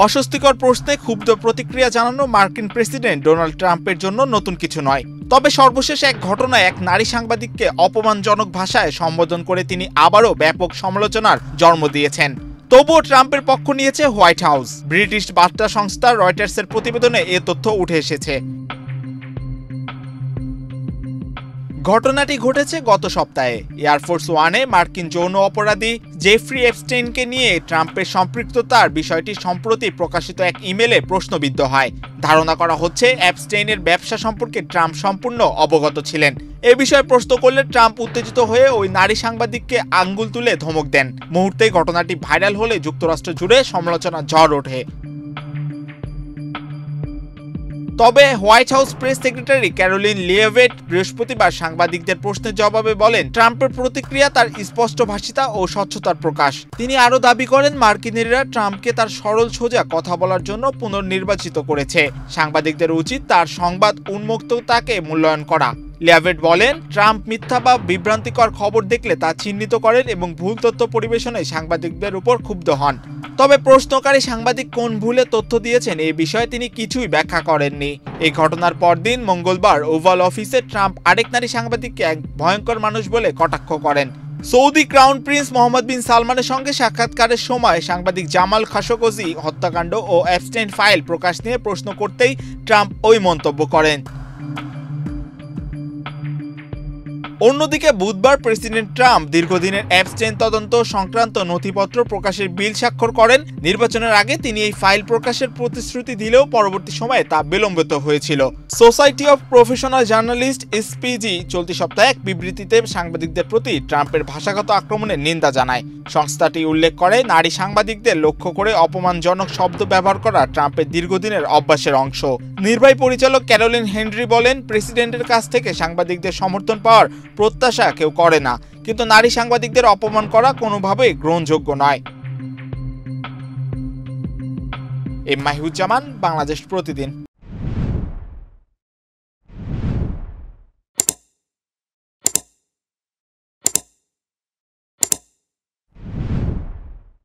অস্বস্তিকর প্রশ্নে ক্ষুব্ধ প্রতিক্রিয়া জানানো মার্কিন প্রেসিডেন্ট ডোনাল্ড ট্রাম্পের জন্য নতুন কিছু নয়। তবে সর্বশেষ এক ঘটনায় এক নারী সাংবাদিককে অপমানজনক ভাষায় সম্বোধন করে তিনি আবারও ব্যাপক সমালোচনার জন্ম দিয়েছেন। তবুও ট্রাম্পের পক্ষ নিয়েছে হোয়াইট হাউস। ব্রিটিশ বার্তা সংস্থা রয়টার্সের প্রতিবেদনে এ তথ্য উঠে এসেছে। ঘটনাটি ঘটেছে গত সপ্তাহে। এয়ারফোর্স ওয়ানে মার্কিন যৌন অপরাধী জেফ্রি এপস্টেইনকে নিয়ে ট্রাম্পের সম্পৃক্ততার বিষয়টি সম্প্রতি প্রকাশিত এক ইমেলে প্রশ্নবিদ্ধ হয়। ধারণা করা হচ্ছে এপস্টেইনের ব্যবসা সম্পর্কে ট্রাম্প সম্পূর্ণ অবগত ছিলেন। এ বিষয়ে প্রশ্ন করলে ট্রাম্প উত্তেজিত হয়ে ওই নারী সাংবাদিককে আঙ্গুল তুলে ধমক দেন। মুহূর্তেই ঘটনাটি ভাইরাল হলে যুক্তরাষ্ট্র জুড়ে সমালোচনার ঝড় ওঠে। তবে White House press secretary Caroline Leavitt বৃহস্পতিবার সাংবাদিকদের প্রশ্নের জবাবে বলেন, ট্রাম্পের প্রতিক্রিয়া তার স্পষ্টভাষিতা ও স্বচ্ছতার প্রকাশ। তিনি আরও দাবি করেন, মার্কিনিরা ট্রাম্পকে তার সরল সোজা কথা বলার জন্য পুনর্নির্বাচিত করেছে। সাংবাদিকদের উচিত তার সংবাদ উন্মুক্ততাকে মূল্যায়ন করা। লিয়েভেট বলেন, ট্রাম্প মিথ্যা বা বিভ্রান্তিকর খবর দেখলে তা চিহ্নিত করেন এবং ভুল তথ্য পরিবেশনে সাংবাদিকদের উপর ক্ষুব্ধ হন। তবে প্রশ্নকারী সাংবাদিক কোন ভুলে তথ্য দিয়েছেন এ বিষয়ে তিনি কিছুই ব্যাখ্যা করেননি। এই ঘটনার পরদিন মঙ্গলবার ওভাল অফিসে ট্রাম্প আরেক নারী সাংবাদিককে এক ভয়ঙ্কর মানুষ বলে কটাক্ষ করেন। সৌদি ক্রাউন প্রিন্স মোহাম্মদ বিন সালমানের সঙ্গে সাক্ষাৎকারের সময় সাংবাদিক জামাল খাশোগজি হত্যাকাণ্ড ও এপস্টেইন ফাইল প্রকাশ নিয়ে প্রশ্ন করতেই ট্রাম্প ওই মন্তব্য করেন। অন্যদিকে বুধবার প্রেসিডেন্ট ট্রাম্প দীর্ঘদিনের এপস্টেইন তদন্ত সংক্রান্ত নথিপত্র প্রকাশের বিল স্বাক্ষর করেন। নির্বাচনের আগে তিনি এই ফাইল প্রকাশের প্রতিশ্রুতি দিলেও পরবর্তী সময়ে তা বিলম্বিত হয়েছিল। Society of professional journalist SPG চলতি সপ্তাহে এক বিবৃতিতে সাংবাদিকদের প্রতি ট্রাম্পের ভাষাগত আক্রমণের নিন্দা জানায়। সংস্থাটি উল্লেখ করে, নারী সাংবাদিকদের লক্ষ্য করে অপমানজনক শব্দ ব্যবহার করা ট্রাম্পের দীর্ঘদিনের অভ্যাসের অংশ। নির্বাহী পরিচালক ক্যারোলিন হেনরি বলেন, প্রেসিডেন্টের কাছ থেকে সাংবাদিকদের সমর্থন পাওয়ার প্রত্যাশা কেউ করে না, কিন্তু নারী সাংবাদিকদের অপমান করা কোনোভাবেই গ্রহণযোগ্য নয়। মাহিউজ্জামান, বাংলাদেশ প্রতিদিন।